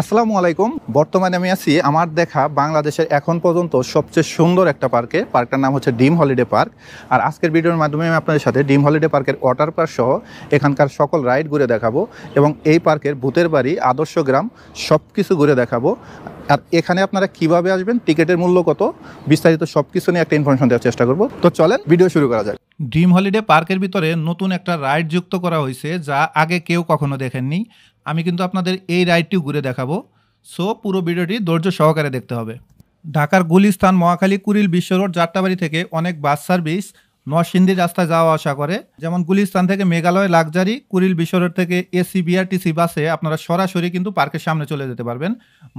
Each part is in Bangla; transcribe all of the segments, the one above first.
আসসালামু আলাইকুম। বর্তমানে আমি আছি আমার দেখা বাংলাদেশের এখন পর্যন্ত সবচেয়ে সুন্দর একটা পার্কে। পার্কটার নাম হচ্ছে ড্রিম হলিডে পার্ক। আর আজকের ভিডিওর মাধ্যমে আমি আপনাদের সাথে ড্রিম হলিডে পার্কের ওয়াটার পার্ক সহ এখানকার সকল রাইড ঘুরে দেখাবো এবং এই পার্কের ভূতের বাড়ি, আদর্শ গ্রাম সব কিছু ঘুরে দেখাবো। আর এখানে আপনারা কিভাবে আসবেন, টিকিটের মূল্য কত, বিস্তারিত সব কিছু নিয়ে একটা ইনফরমেশন দেওয়ার চেষ্টা করব। তো চলেন ভিডিও শুরু করা যাক। ড্রিম হলিডে পার্কের ভিতরে নতুন একটা রাইড যুক্ত করা হয়েছে, যা আগে কেউ কখনো দেখেননি। আমি কিন্তু আপনাদের এই রাইডটিও ঘুরে দেখাবো। সো পুরো ভিডিওটি ধৈর্য সহকারে দেখতে হবে। ঢাকার গুলিস্তান, মহাখালী, কুড়িল, বিশ্ব রোড, যাত্রাবাড়ি থেকে অনেক বাস সার্ভিস নরসিংদী রাস্তায় যাওয়া আসা করে। যেমন গুলিস্তান থেকে মেঘালয় লাক্সারি, কুড়িল বিশ্ব রোড থেকে এসি বিআরটিসি বাসে আপনারা সরাসরি কিন্তু পার্কের সামনে চলে যেতে পারবেন।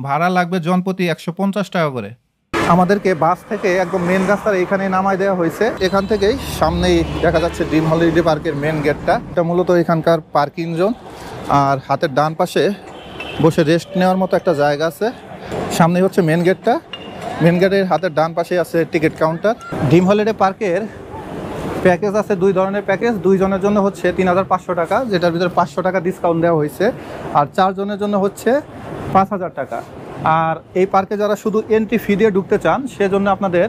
ভাড়া লাগবে জনপ্রতি 150 টাকা করে। আমাদেরকে বাস থেকে একদম মেন রাস্তার এখানে নামায় দেওয়া হয়েছে। এখান থেকেই সামনেই দেখা যাচ্ছে ড্রিম হলিডে পার্কের মেন গেটটা। এটা মূলত এখানকার পার্কিং জোন। আর হাতের ডান পাশে বসে রেস্ট নেওয়ার মতো একটা জায়গা আছে। সামনেই হচ্ছে মেন গেটটা। মেন গেটের হাতের ডান পাশে আছে টিকিট কাউন্টার। ড্রিম হলিডে পার্কের প্যাকেজ আছে দুই ধরনের প্যাকেজ। দুইজনের জন্য হচ্ছে 3500 টাকা, যেটার ভিতরে 500 টাকা ডিসকাউন্ট দেওয়া হয়েছে। আর 4 জনের জন্য হচ্ছে 5000 টাকা। আর এই পার্কে যারা শুধু এন্ট্রি ফি দিয়ে ঢুকতে চান, সেজন্য আপনাদের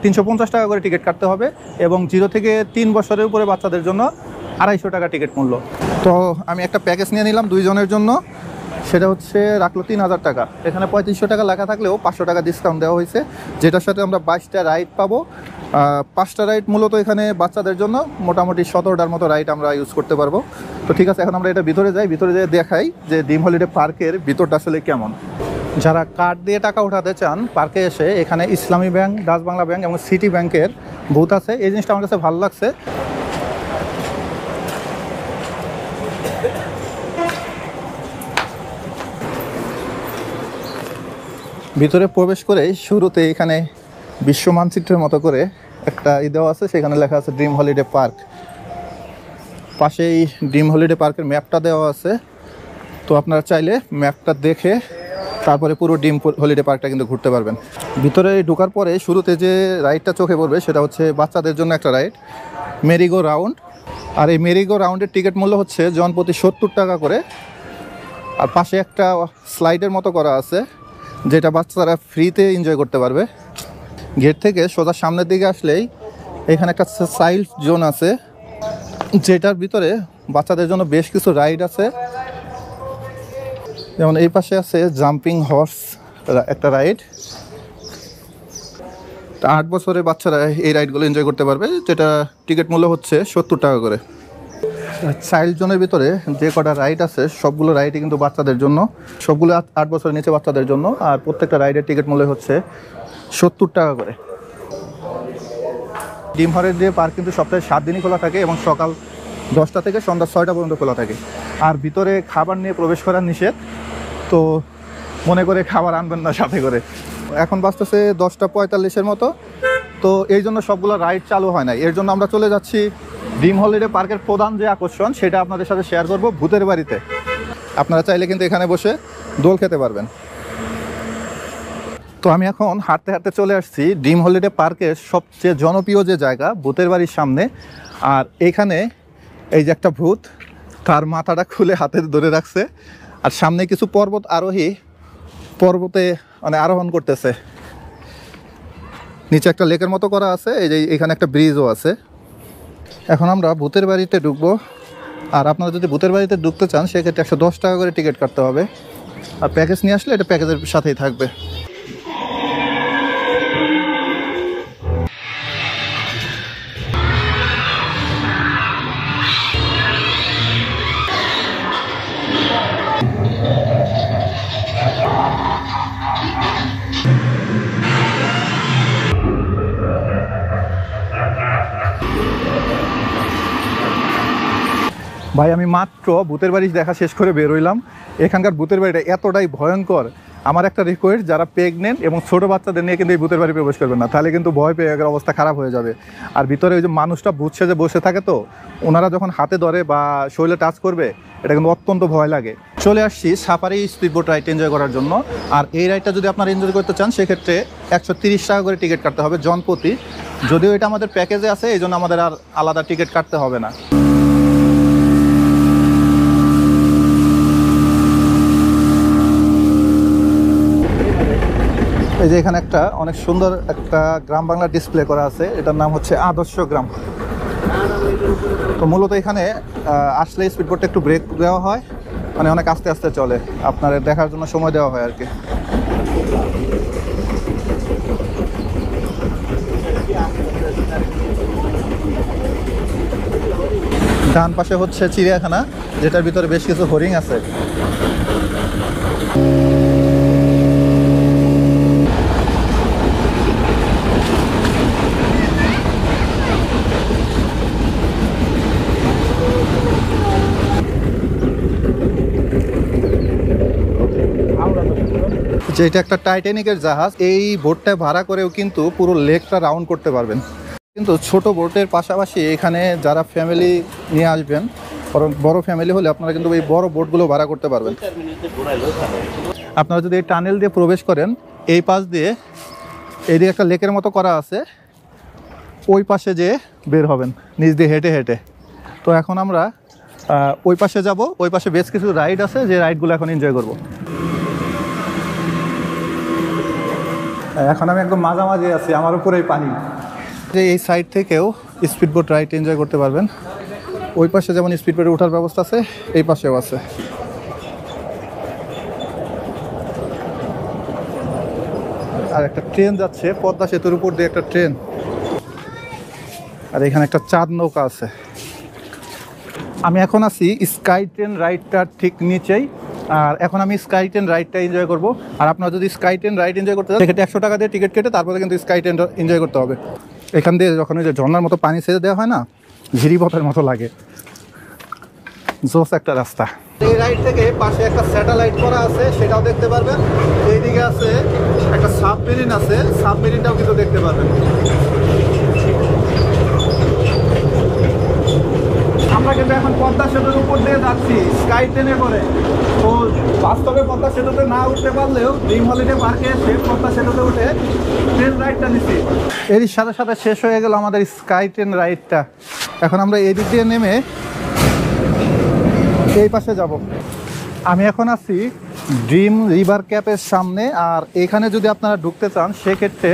350 টাকা করে টিকিট কাটতে হবে। এবং 0 থেকে 3 বছরের উপরে বাচ্চাদের জন্য 250 টাকা টিকিট মূল্য। তো আমি একটা প্যাকেজ নিয়ে নিলাম 2 জনের জন্য, সেটা হচ্ছে রাখলো 3000 টাকা। এখানে 3500 টাকা লেখা থাকলেও 500 টাকা ডিসকাউন্ট দেওয়া হয়েছে, যেটার সাথে আমরা 22টা রাইড পাবো। 5টা রাইড মূলত এখানে বাচ্চাদের জন্য, মোটামুটি 17টার মতো রাইড আমরা ইউজ করতে পারবো। তো ঠিক আছে, এখন আমরা এটা ভিতরে যাই। ভিতরে যেয়ে দেখাই যে ড্রিম হলিডে পার্কের ভিতরটা আসলে কেমন। যারা কার্ড দিয়ে টাকা উঠাতে চান, পার্কে এসে এখানে ইসলামী ব্যাংক, ডাচ বাংলা ব্যাংক এবং সিটি ব্যাংকের বুথ আছে। এই জিনিসটা আমার কাছে ভালো লাগছে। ভিতরে প্রবেশ করে শুরুতে এখানে বিশ্ব মানচিত্রের মতো করে একটা দেওয়া আছে, সেখানে লেখা আছে ড্রিম হলিডে পার্ক। পাশেই ড্রিম হলিডে পার্কের ম্যাপটা দেওয়া আছে। তো আপনারা চাইলে ম্যাপটা দেখে তারপরে পুরো ড্রিম হলিডে পার্কটা কিন্তু ঘুরতে পারবেন। ভিতরে ঢোকার পরে শুরুতে যে রাইডটা চোখে পড়বে সেটা হচ্ছে বাচ্চাদের জন্য একটা রাইড, মেরিগো রাউন্ড। আর এই মেরিগো রাউন্ডের টিকিট মূল্য হচ্ছে জনপ্রতি 70 টাকা করে। আর পাশে একটা স্লাইডের মতো করা আছে, যেটা বাচ্চারা ফ্রিতে এনজয় করতে পারবে। গেট থেকে সোজা সামনের দিকে আসলেই এখানে একটা চাইল্ড জোন আছে, যেটার ভিতরে বাচ্চাদের জন্য বেশ কিছু রাইড আছে। যেমন এই পাশে আছে জাম্পিং হর্স একটা রাইড। 8 বছরের বাচ্চারা এই রাইডগুলো এনজয় করতে পারবে, যেটা টিকিট মূল্য হচ্ছে 70 টাকা করে। চাইল্ড জোনের ভিতরে যে কটা রাইড আছে সবগুলো রাইডই কিন্তু বাচ্চাদের জন্য, সবগুলো 8 বছরের নিচে বাচ্চাদের জন্য। আর প্রত্যেকটা রাইডের টিকিট মূল্য হচ্ছে 70 টাকা করে। ড্রিম হলিডে পার্ক কিন্তু সপ্তাহে 7 দিনই খোলা থাকে এবং সকাল 10টা থেকে সন্ধ্যা 6টা পর্যন্ত খোলা থাকে। আর ভিতরে খাবার নিয়ে প্রবেশ করা নিষেধ, তো মনে করে খাবার আনবেন না সাথে করে। এখন বাজতেছে 10:45 মতো, তো এই জন্য সবগুলো রাইড চালু হয় না। এর জন্য আমরা চলে যাচ্ছি ড্রিম হলিডে পার্কের প্রধান যে আকর্ষণ, সেটা আপনাদের সাথে শেয়ার করব, ভূতের বাড়িতে। আপনারা চাইলে কিন্তু এখানে বসে দোল খেতে পারবেন। তো আমি এখন হাঁটতে হাঁটতে চলে আসছি ড্রিম হলিডে পার্কের সবচেয়ে জনপ্রিয় যে জায়গা, ভূতের বাড়ির সামনে। আর এইখানে এই যে একটা ভূত, তার মাথাটা খুলে হাতে ধরে রাখছে। আর সামনে কিছু পর্বত আরোহী পর্বতে মানে আরোহণ করতেছে। নিচে একটা লেকের মতো করা আছে, এই যে এখানে একটা ব্রিজও আছে। এখন আমরা ভূতের বাড়িতে ঢুকবো। আর আপনারা যদি ভূতের বাড়িতে ঢুকতে চান, সেক্ষেত্রে 110 টাকা করে টিকিট কাটতে হবে। আর প্যাকেজ নিয়ে আসলে এটা প্যাকেজের সাথেই থাকবে। ভাই, আমি মাত্র ভূতের বাড়ি দেখা শেষ করে বের হইলাম। এখানকার ভূতের বাড়িটা এতটাই ভয়ঙ্কর। আমার একটা রিকোয়েস্ট, যারা প্রেগনেন্ট এবং ছোটো বাচ্চাদের নিয়ে কিন্তু এই ভূতের বাড়ি প্রবেশ করবেন না, তাহলে কিন্তু ভয় পেয়ে অবস্থা খারাপ হয়ে যাবে। আর ভিতরে ওই যে মানুষটা ভূত সেজে বসে থাকে, তো ওনারা যখন হাতে ধরে বা শরীরে টাচ করবে, এটা কিন্তু অত্যন্ত ভয় লাগে। চলে আসছি সাফারি স্পিডবোট রাইড এনজয় করার জন্য। আর এই রাইডটা যদি আপনারা এনজয় করতে চান, সেক্ষেত্রে 130 টাকা করে টিকিট কাটতে হবে জনপ্রতি। যদিও এটা আমাদের প্যাকেজে আছে, এই জন্য আমাদের আর আলাদা টিকিট কাটতে হবে না। এই যে এখানে একটা অনেক সুন্দর একটা গ্রাম বাংলা ডিসপ্লে করা আছে, এটার নাম হচ্ছে আদর্শ গ্রাম। তো মূলত এখানে আসলে স্পিডবোটটা একটু ব্রেক দেওয়া হয়, মানে অনেক আস্তে আস্তে চলে, আপনার দেখার জন্য সময় দেওয়া হয় আর কি। ডান পাশে হচ্ছে চিড়িয়াখানা, যেটার ভিতরে বেশ কিছু হরিণ আছে। যে এটা একটা টাইটানিকের জাহাজ, এই বোটটা ভাড়া করেও কিন্তু পুরো লেকটা রাউন্ড করতে পারবেন। কিন্তু ছোট বোটের পাশাপাশি এখানে যারা ফ্যামিলি নিয়ে আসবেন, বড় ফ্যামিলি হলে আপনারা কিন্তু এই বড় বোটগুলো ভাড়া করতে পারবেন। আপনারা যদি এই টানেল দিয়ে প্রবেশ করেন, এই পাশ দিয়ে এইদিকে একটা লেকের মতো করা আছে, ওই পাশে যে বের হবেন নিচ দিয়ে হেঁটে হেঁটে। তো এখন আমরা ওই পাশে যাব, ওই পাশে বেশ কিছু রাইড আছে, যে রাইডগুলো এখন এনজয় করব। এখন আমি একদম মাঝামাঝি আছি, আমার উপরেই পানি। যে এই সাইড থেকেও স্পিডবোট রাইড এনজয় করতে পারবেন। ওই পাশে যেমন স্পিডবোটে ওঠার ব্যবস্থা আছে, এই পাশেও আছে। আর একটা ট্রেন যাচ্ছে পদ্মা সেতুর উপর দিয়ে, একটা ট্রেন। আর এখানে একটা চাঁদ নৌকা আছে। আমি এখন আছি স্কাই ট্রেন রাইডটার ঠিক নিচেই, আর এখন আমি স্কাই ট্রেন রাইডটা এনজয় করব। আর আপনারা যদি স্কাই ট্রেন রাইড এনজয় করতে চান, সেক্ষেত্রে 100 টাকা দিয়ে টিকিট কেটে তারপরে কিন্তু স্কাই ট্রেনটা এনজয় করতে হবে। এখান দিয়ে যখন ওই যে ঝর্নার মতো পানি ছেড়ে দেওয়া হয় না, ঝিরিপথের মতো লাগে, জোস একটা রাস্তা। এই রাইড থেকে পাশে একটা স্যাটেলাইট করা আছে, সেটাও দেখতে পারবেন। এইদিকে আছে একটা সাবমেরিন আছে, সাবমেরিনটাও কিন্তু দেখতে পারবেন। আমরা কিন্তু এখন পদ্মা সেতুর উপর দিয়ে যাচ্ছি স্কাই ট্রেনে করে। তো বাস্তবে পদ্মা সেতুতে না উঠতে পারলেও ড্রিম হলিডে পার্কে এসে পদ্মা সেতুতে উঠে ট্রেন রাইডটা নিচ্ছি। এরই সাথে সাথে শেষ হয়ে গেল আমাদের স্কাই ট্রেন রাইডটা। এখন আমরা এই দিক দিয়ে নেমে এই পাশে যাব। আমি এখন আছি ড্রিম রিভার ক্যাপের সামনে। আর এখানে যদি আপনারা ঢুকতে চান, সেক্ষেত্রে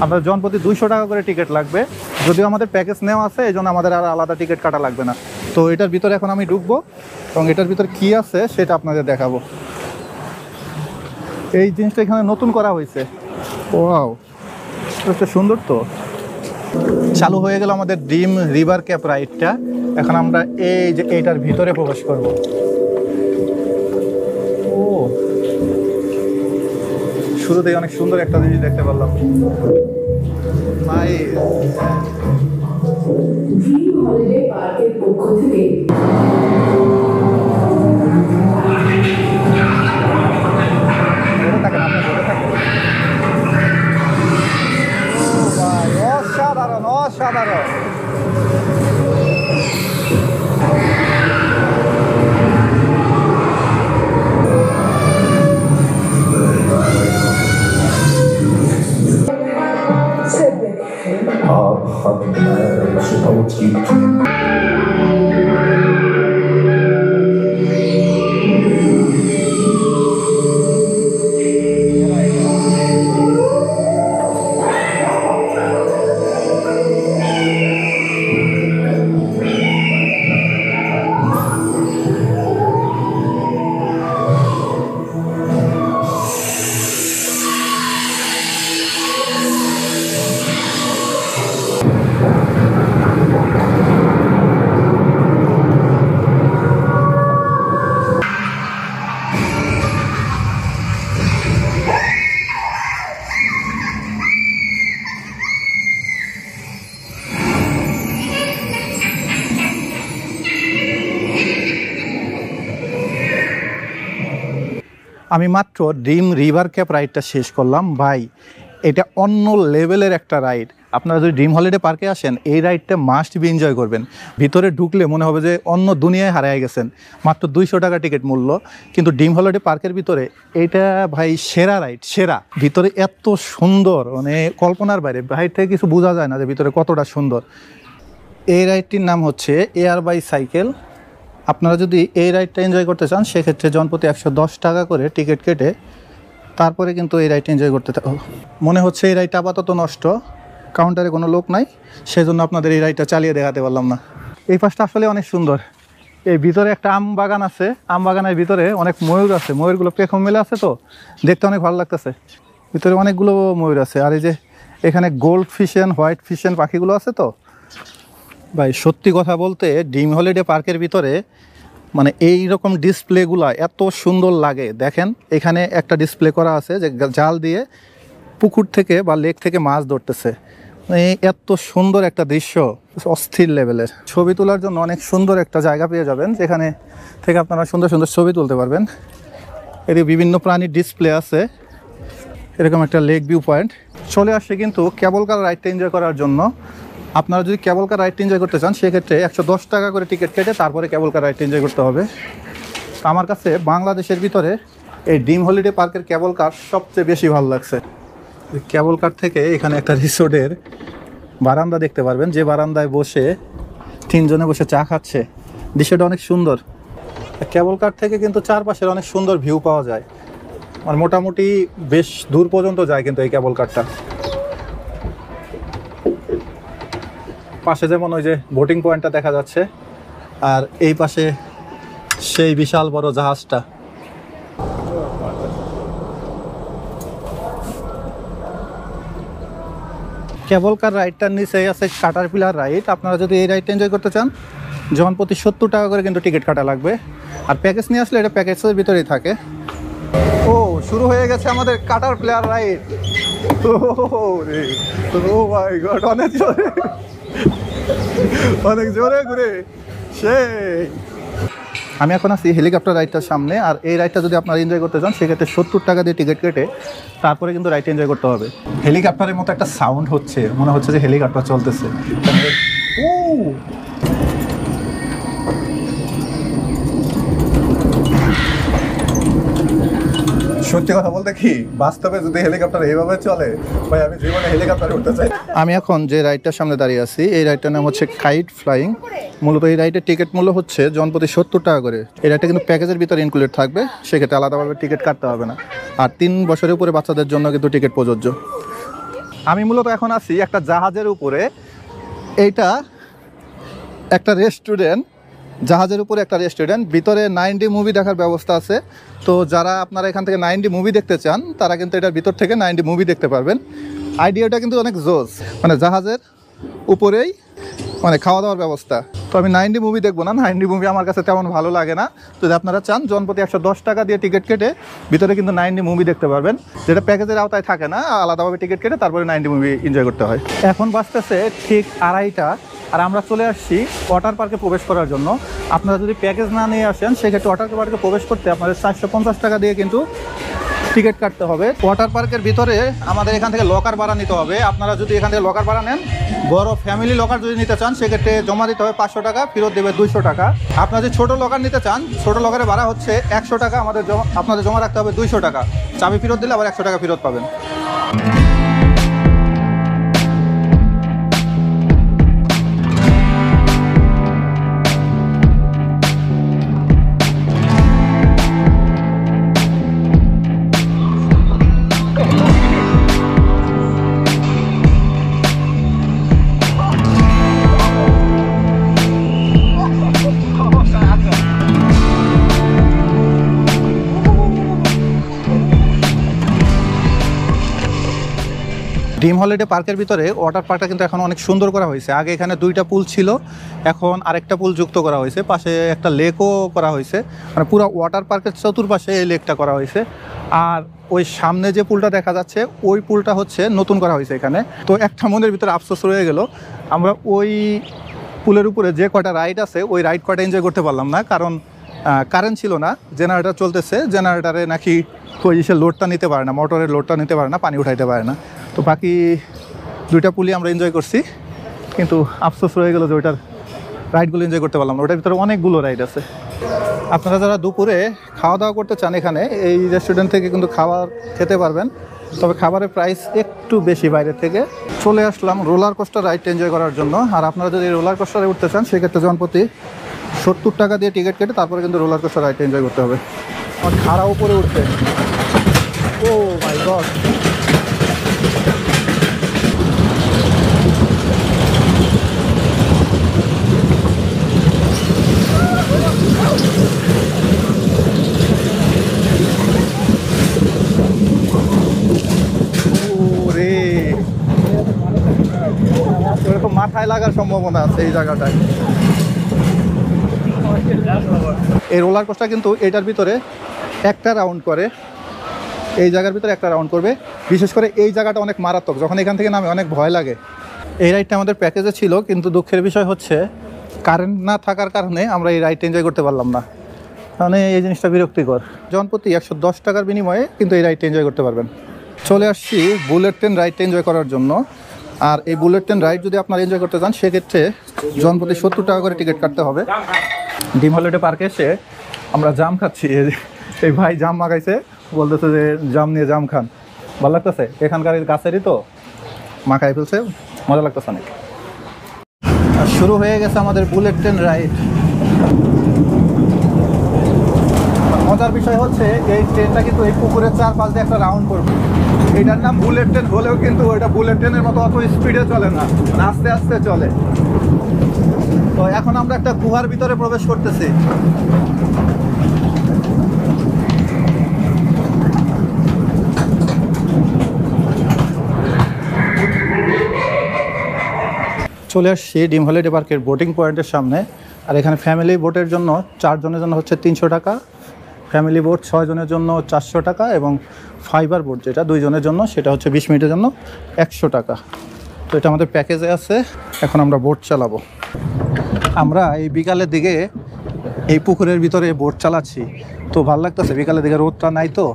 আপনার জনপ্রতি 200 টাকা করে টিকিট লাগবে। যদিও আমাদের প্যাকেজ নেওয়া আছে, এই জন্য আমাদের আর আলাদা টিকিট কাটা লাগবে না। তো এটার ভিতরে এখন আমি ঢুকবো এবং এটার ভিতরে কি আছে সেটা আপনাদের দেখাবো। এই জিনিসটা এখানে নতুন করা হয়েছে। ওয়াও, এটা সুন্দর। তো চালু হয়ে গেল আমাদের ড্রিম রিভার ক্যাপ রাইডটা। এখন আমরা এই যে এইটার ভিতরে প্রবেশ করব। ও, শুরুতেই অনেক সুন্দর একটা জিনিস দেখতে পারলাম। ড্রিম হলিডে পার্কের পক্ষ থেকে অসাধারণ অসাধারণ। আমি মাত্র ড্রিম রিভার ক্যাপ রাইডটা শেষ করলাম। ভাই, এটা অন্য লেভেলের একটা রাইড। আপনারা যদি ড্রিম হলিডে পার্কে আসেন, এই রাইডটা মাস্ট বি এনজয় করবেন। ভিতরে ঢুকলে মনে হবে যে অন্য দুনিয়ায় হারিয়ে গেছেন। মাত্র 200 টাকা টিকিট মূল্য, কিন্তু ড্রিম হলিডে পার্কের ভিতরে এটা ভাই সেরা রাইড, সেরা। ভিতরে এত সুন্দর, মানে কল্পনার বাইরে। বাইরে থেকে কিছু বোঝা যায় না যে ভিতরে কতটা সুন্দর। এই রাইডটির নাম হচ্ছে এয়ার বাই সাইকেল। আপনারা যদি এই রাইডটা এনজয় করতে চান, সেক্ষেত্রে জনপ্রতি 110 টাকা করে টিকিট কেটে তারপরে কিন্তু এই রাইডটা এনজয় করতে থাকো। মনে হচ্ছে এই রাইডটা আপাতত নষ্ট, কাউন্টারে কোনো লোক নাই, সেজন্য আপনাদের এই রাইডটা চালিয়ে দেখাতে পারলাম না। এই পাশটা আসলে অনেক সুন্দর। এই ভিতরে একটা আম বাগান আছে, আম বাগানের ভিতরে অনেক ময়ূর আছে, ময়ূরগুলো পেখম মেলে আছে, তো দেখতে অনেক ভালো লাগতেছে। ভিতরে অনেকগুলো ময়ূর আছে, আর এই যে এখানে গোল্ড ফিশিয়ান, হোয়াইট ফিশিয়ান পাখিগুলো আছে। তো ভাই সত্যি কথা বলতে ড্রিম হলিডে পার্কের ভিতরে মানে এই রকম ডিসপ্লেগুলা এত সুন্দর লাগে। দেখেন এখানে একটা ডিসপ্লে করা আছে যে জাল দিয়ে পুকুর থেকে বা লেক থেকে মাছ ধরতেছে। এত সুন্দর একটা দৃশ্য, অস্থির লেভেলের। ছবি তোলার জন্য অনেক সুন্দর একটা জায়গা পেয়ে যাবেন, যেখানে থেকে আপনারা সুন্দর সুন্দর ছবি তুলতে পারবেন। এদিকে বিভিন্ন প্রাণীর ডিসপ্লে আছে, এরকম একটা লেক ভিউ পয়েন্ট। চলে আসছে কিন্তু কেবল কার রাইডটা এনজয় করার জন্য। আপনারা যদি কেবল কার রাইডটা এনজয় করতে চান, সেক্ষেত্রে 110 টাকা করে টিকিট কেটে তারপরে কেবল কার রাইডটা এনজয় করতে হবে। আমার কাছে বাংলাদেশের ভিতরে এই ড্রিম হলিডে পার্কের কেবল কার সবচেয়ে বেশি ভালো লাগছে। কেবল কার থেকে এখানে একটা রিসোর্টের বারান্দা দেখতে পারবেন, যে বারান্দায় বসে 3 জনে বসে চা খাচ্ছে। দৃশ্যটা অনেক সুন্দর। কেবল কার থেকে কিন্তু চারপাশের অনেক সুন্দর ভিউ পাওয়া যায়, আর মোটামুটি বেশ দূর পর্যন্ত যায় কিন্তু এই কেবল কারটা। পাশে যেমন ওই যে বোটিং পয়েন্টটা দেখা যাচ্ছে, আর এই পাশে সেই বিশাল বড় জাহাজটা। কেবল কার রাইডটার নিচে আছে কাটারপিলার রাইড। আপনারা যদি এই রাইডটা এনজয় করতে চান, জন প্রতি 70 টাকা করে কিন্তু টিকিট কাটা লাগবে। আর প্যাকেজ নিয়ে আসলে এটা প্যাকেজের ভিতরেই থাকে। ও শুরু হয়ে গেছে আমাদের কাটারপিলার রাইড। ও মাই গড, অনেক জোরে, অনেক জোরে ঘুরে সেই। আমি এখন আছি হেলিকপ্টার রাইডটার সামনে। আর এই রাইডটা যদি আপনারা এনজয় করতে চান, সেক্ষেত্রে 70 টাকা দিয়ে টিকিট কেটে তারপরে কিন্তু রাইডটা এনজয় করতে হবে। হেলিকপ্টারের মতো একটা সাউন্ড হচ্ছে, মনে হচ্ছে যে হেলিকপ্টার চলতেছে। সত্যি কথা বলতে কি, বাস্তবে যদি হেলিকপ্টার এইভাবে চলে, ভাই আমি জীবনে হেলিকপ্টারে উঠতে চাই। আমি এখন যে রাইডটার সামনে দাঁড়িয়ে আছি, এই রাইডটার নাম হচ্ছে কাইট ফ্লাইং। মূলত এই রাইডের টিকিট মূল্য হচ্ছে জনপ্রতি 70 টাকা করে। এই রাইডটা কিন্তু প্যাকেজের ভিতরে ইনক্লুডেড থাকবে, সেক্ষেত্রে আলাদাভাবে টিকিট কাটতে হবে না। আর 3 বছরের উপরে বাচ্চাদের জন্য কিন্তু টিকিট প্রযোজ্য। আমি মূলত এখন আছি একটা জাহাজের উপরে। এইটা একটা রেস্টুরেন্ট, জাহাজের উপরে একটা রেস্টুরেন্ট। ভিতরে 9D মুভি দেখার ব্যবস্থা আছে। তো যারা আপনারা এখান থেকে 9D মুভি দেখতে চান, তারা কিন্তু এটার ভিতর থেকে 9D মুভি দেখতে পারবেন। আইডিয়াটা কিন্তু অনেক জোস, মানে জাহাজের উপরেই মানে খাওয়া দাওয়ার ব্যবস্থা। তো আমি 9D মুভি দেখবো না, 9D মুভি আমার কাছে তেমন ভালো লাগে না। যদি আপনারা চান, জনপ্রতি 110 টাকা দিয়ে টিকিট কেটে ভিতরে কিন্তু 9D মুভি দেখতে পারবেন, যেটা প্যাকেজের আওতায় থাকে না। আলাদাভাবে টিকিট কেটে তারপরে 9D মুভি এনজয় করতে হয়। এখন বাজতেছে ঠিক 2:30টা, আর আমরা চলে আসছি ওয়াটার পার্কে প্রবেশ করার জন্য। আপনারা যদি প্যাকেজ না নিয়ে আসেন, সেক্ষেত্রে ওয়াটার পার্কে প্রবেশ করতে আপনাদের 450 টাকা দিয়ে কিন্তু টিকিট কাটতে হবে। ওয়াটার পার্কের ভিতরে আমাদের এখান থেকে লকার ভাড়া নিতে হবে। আপনারা যদি এখান থেকে লকার ভাড়া নেন, বড় ফ্যামিলি লকার যদি নিতে চান, সেক্ষেত্রে জমা দিতে হবে 500 টাকা, ফেরত দেবে 200 টাকা। আপনারা যদি ছোটো লকার নিতে চান, ছোটো লকারের ভাড়া হচ্ছে 100 টাকা, আপনাদের জমা রাখতে হবে 200 টাকা। চাবি ফেরত দিলে আবার 100 টাকা ফেরত পাবেন। ড্রিম হলিডে পার্কের ভিতরে ওয়াটার পার্কটা কিন্তু এখন অনেক সুন্দর করা হয়েছে। আগে এখানে 2টা পুল ছিল, এখন আরেকটা পুল যুক্ত করা হয়েছে। পাশে একটা লেকও করা হয়েছে, মানে পুরো ওয়াটার পার্কের চতুর্পাশে এই লেকটা করা হয়েছে। আর ওই সামনে যে পুলটা দেখা যাচ্ছে, ওই পুলটা হচ্ছে নতুন করা হয়েছে এখানে। তো একটা মনের ভিতরে আফসোস রয়ে গেল, আমরা ওই পুলের উপরে যে কয়টা রাইড আছে, ওই রাইড কয়টা এনজয় করতে পারলাম না, কারণ কারেন্ট ছিল না। জেনারেটর চলতেছে, জেনারেটারে নাকি ওই লোডটা নিতে পারে না, মোটরের লোডটা নিতে পারে না, পানি উঠাইতে পারে না। তো বাকি 2টা পুলই আমরা এনজয় করছি, কিন্তু আফসোস রয়ে গেল যে ওইটার রাইডগুলো এনজয় করতে পারলাম না। ওটার ভিতরে অনেকগুলো রাইড আছে। আপনারা যারা দুপুরে খাওয়া দাওয়া করতে চান, এখানে এই রেস্টুরেন্ট থেকে কিন্তু খাবার খেতে পারবেন, তবে খাবারের প্রাইস একটু বেশি বাইরের থেকে। চলে আসলাম রোলার কোস্টার রাইডটা এনজয় করার জন্য। আর আপনারা যদি রোলার কোস্টারে উঠতে চান, সেক্ষেত্রে জনপ্রতি 70 টাকা দিয়ে টিকিট কেটে তারপরে কিন্তু রোলার কোস্টার রাইডটা এনজয় করতে হবে। আমার খাড়া উপরে উঠতে, ও ও মাই গড, তো মাথায় লাগার সম্ভাবনা আছে এই জায়গাটায়। এই রোলার কোস্টার কিন্তু এটার ভিতরে একটা রাউন্ড করে, এই জায়গার ভিতরে একটা রাউন্ড করবে। বিশেষ করে এই জায়গাটা অনেক মারাত্মক, যখন এখান থেকে নামে অনেক ভয় লাগে। এই রাইডটা আমাদের প্যাকেজে ছিল, কিন্তু দুঃখের বিষয় হচ্ছে কারেন্ট না থাকার কারণে আমরা এই রাইডটা এনজয় করতে পারলাম না। মানে এই জিনিসটা বিরক্তিকর। জনপ্রতি 110 টাকার বিনিময়ে কিন্তু এই রাইডটা এনজয় করতে পারবেন। চলে আসছি বুলেট ট্রেন রাইডটা এনজয় করার জন্য। আর এই বুলেট ট্রেন রাইড যদি আপনারা এনজয় করতে চান, সেক্ষেত্রে জনপ্রতি 70 টাকা করে টিকিট কাটতে হবে। ডিম হলিডে পার্কে এসে আমরা জাম খাচ্ছি। এই ভাই জাম মাখাইছে, বলতেছে যে জাম নিয়ে জাম খান, ভালো লাগতেছে। এখানকার গাছেরই তো মাখাই ফেলছে, মজা লাগতেছে অনেক। আর শুরু হয়ে গেছে আমাদের বুলেট ট্রেন রাইড। মজার বিষয় হচ্ছে এই ট্রেনটা কিন্তু এই পুকুরের চারপাশ দিয়ে একটা রাউন্ড করবে। এটার নাম বুলেট ট্রেন হলেও কিন্তু ওইটা বুলেট ট্রেনের মতো অত স্পিডে চলে না, আস্তে আস্তে চলে। তো এখন আমরা একটা গুহার ভিতরে প্রবেশ করতেছি। চলে আসছি ডিম হলিডে পার্কের বোটিং পয়েন্টের সামনে। আর এখানে ফ্যামিলি বোটের জন্য 4 জনের জন্য হচ্ছে 300 টাকা, ফ্যামিলি বোট 6 জনের জন্য 400 টাকা, এবং ফাইবার বোট যেটা 2 জনের জন্য সেটা হচ্ছে 20 মিনিটের জন্য 100 টাকা। তো এটা আমাদের প্যাকেজে আছে। এখন আমরা বোট চালাবো। আমরা এই বিকালের দিকে এই পুকুরের ভিতরে বোট চালাচ্ছি, তো ভালো লাগতেছে। বিকালের দিকে রোদটা নাই, তো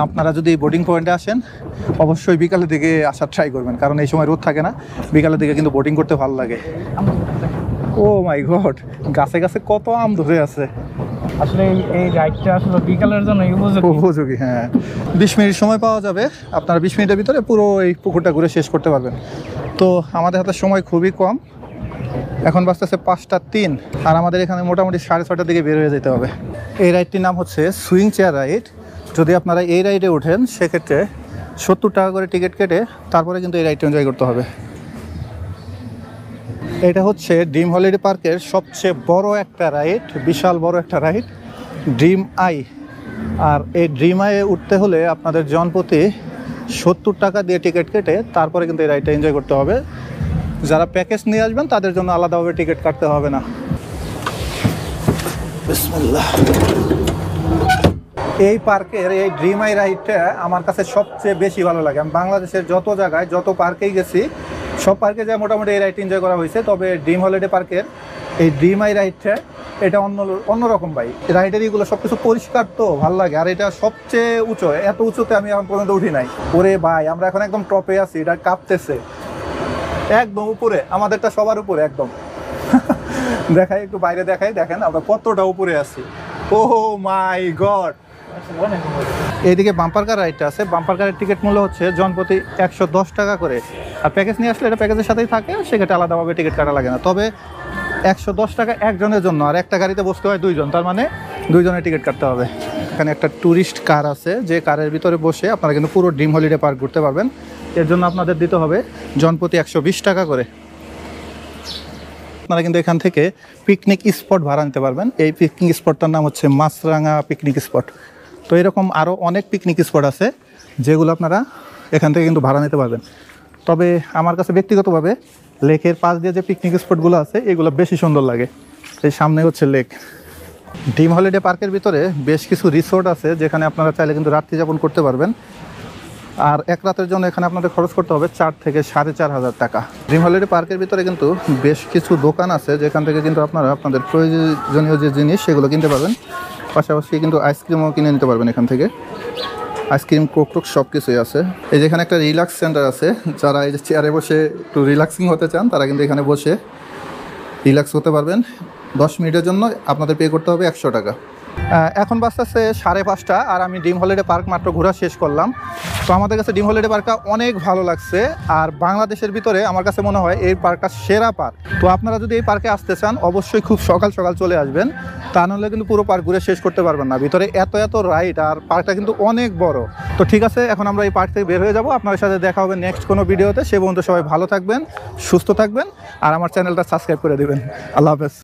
আপনারা যদি বোটিং পয়েন্টে আসেন অবশ্যই বিকালের দিকে আসার ট্রাই করবেন, কারণ এই সময় রোদ থাকে না। বিকালের দিকে কিন্তু বোটিং করতে ভালো লাগে। ও মাই গড, গাছে গাছে কত আম ধরে আছে। আসলে এই রাইডটা আসলে বিকালের জন্য উপযোগী। হ্যাঁ, 20 মিনিট সময় পাওয়া যাবে, আপনারা 20 মিনিটের ভিতরে পুরো এই পুকুরটা ঘুরে শেষ করতে পারবেন। তো আমাদের হাতে সময় খুবই কম, এখন বাজতেছে 5:03, আর আমাদের এখানে মোটামুটি 6:30টার দিকে বের হয়ে যেতে হবে। এই রাইডটির নাম হচ্ছে সুইং চেয়ার রাইড। যদি আপনারা এই রাইডে ওঠেন, সেক্ষেত্রে 70 টাকা করে টিকিট কেটে তারপরে কিন্তু এই রাইডটা এনজয় করতে হবে। এটা হচ্ছে ড্রিম হলিডে পার্কের সবচেয়ে বড় একটা রাইড, বিশাল বড় একটা রাইড, ড্রিম আই। আর এই ড্রিম আইয়ে উঠতে হলে আপনাদের জনপ্রতি 70 টাকা দিয়ে টিকিট কেটে তারপরে কিন্তু এই রাইডটা এনজয় করতে হবে। যারা প্যাকেজ নিয়ে আসবেন তাদের জন্য আলাদাভাবে টিকিট কাটতে হবে না। বিসমিল্লাহ। এই পার্কের এই ড্রিম আই রাইডটা আমার কাছে সবচেয়ে বেশি ভালো লাগে। আমি বাংলাদেশের যত জায়গায় যত পার্কেই গেছি, সব পার্কে যায় মোটামুটি এই রাইড এনজয় করা হয়েছে। তবে ড্রিম হলিডে পার্কের এই ড্রিম আই রাইডটা এটা অন্যরকম ভাই। রাইডের এগুলো সব কিছু পরিষ্কার, তো ভালো লাগে। আর এটা সবচেয়ে উঁচু, এত উঁচুতে আমি এখন পর্যন্ত উঠি নাই। ওরে ভাই, আমরা এখন একদম টপে আছি, এটা কাঁপতেছে একদম উপরে, আমাদেরটা সবার উপরে একদম। দেখাই একটু বাইরে, দেখাই, দেখেন আমরা কতটা উপরে আছি। ও মাই গড। এইদিকে বাম্পার কার রাইডটা আছে। বাম্পার কারের টিকিট মূল্য হচ্ছে জনপ্রতি 110 টাকা করে। আর প্যাকেজ নিয়ে আসলে এটা প্যাকেজের সাথেই থাকে, সেক্ষেত্রে আলাদাভাবে টিকিট কাটা লাগে না। তবে 110 টাকা একজনের জন্য, আর একটা গাড়িতে বসতে হয় 2 জন, তার মানে 2 জনের টিকিট কাটতে হবে। এখানে একটা ট্যুরিস্ট কার আছে, যে কারের ভিতরে বসে আপনারা কিন্তু পুরো ড্রিম হলিডে পার্ক ঘুরতে পারবেন। এর জন্য আপনাদের দিতে হবে জনপ্রতি 120 টাকা করে। আপনারা কিন্তু এখান থেকে পিকনিক স্পট ভাড়া নিতে পারবেন। এই পিকনিক স্পটটার নাম হচ্ছে মাছরাঙা পিকনিক স্পট। তো এরকম আরও অনেক পিকনিক স্পট আছে যেগুলো আপনারা এখান থেকে কিন্তু ভাড়া নিতে পারবেন। তবে আমার কাছে ব্যক্তিগতভাবে লেকের পাশ দিয়ে যে পিকনিক স্পটগুলো আছে এগুলো বেশি সুন্দর লাগে। এই সামনে হচ্ছে লেক। ড্রিম হলিডে পার্কের ভিতরে বেশ কিছু রিসোর্ট আছে, যেখানে আপনারা চাইলে কিন্তু রাত্রি যাপন করতে পারবেন। আর এক রাতের জন্য এখানে আপনাদের খরচ করতে হবে 4 থেকে 4,500 টাকা। ড্রিম হলিডে পার্কের ভিতরে কিন্তু বেশ কিছু দোকান আছে, যেখান থেকে কিন্তু আপনারা আপনাদের প্রয়োজনীয় যে জিনিস সেগুলো কিনতে পারবেন। পাশাপাশি কিন্তু আইসক্রিমও কিনে নিতে পারবেন এখান থেকে। আইসক্রিম, কোক টোক সব কিছুই আছে। এই যেখানে একটা রিল্যাক্স সেন্টার আছে, যারা এই যে চেয়ারে বসে একটু রিল্যাক্সিং হতে চান তারা কিন্তু এখানে বসে রিল্যাক্স হতে পারবেন। 10 মিনিটের জন্য আপনাদের পে করতে হবে 100 টাকা। এখন বাজতেছে 5:30, আর আমি ড্রিম হলিডে পার্ক মাত্র ঘোরা শেষ করলাম। তো আমাদের কাছে ড্রিম হলিডে পার্কটা অনেক ভালো লাগছে, আর বাংলাদেশের ভিতরে আমার কাছে মনে হয় এই পার্কটা সেরা পার্ক। তো আপনারা যদি এই পার্কে আসতে চান অবশ্যই খুব সকাল সকাল চলে আসবেন, তা নাহলে কিন্তু পুরো পার্ক ঘুরে শেষ করতে পারবেন না। ভিতরে এত এত রাইড, আর পার্কটা কিন্তু অনেক বড়। তো ঠিক আছে, এখন আমরা এই পার্ক থেকে বের হয়ে যাব। আপনাদের সাথে দেখা হবে নেক্সট কোনো ভিডিওতে। সে পর্যন্ত সবাই ভালো থাকবেন, সুস্থ থাকবেন, আর আমার চ্যানেলটা সাবস্ক্রাইব করে দেবেন। আল্লাহ হাফেজ।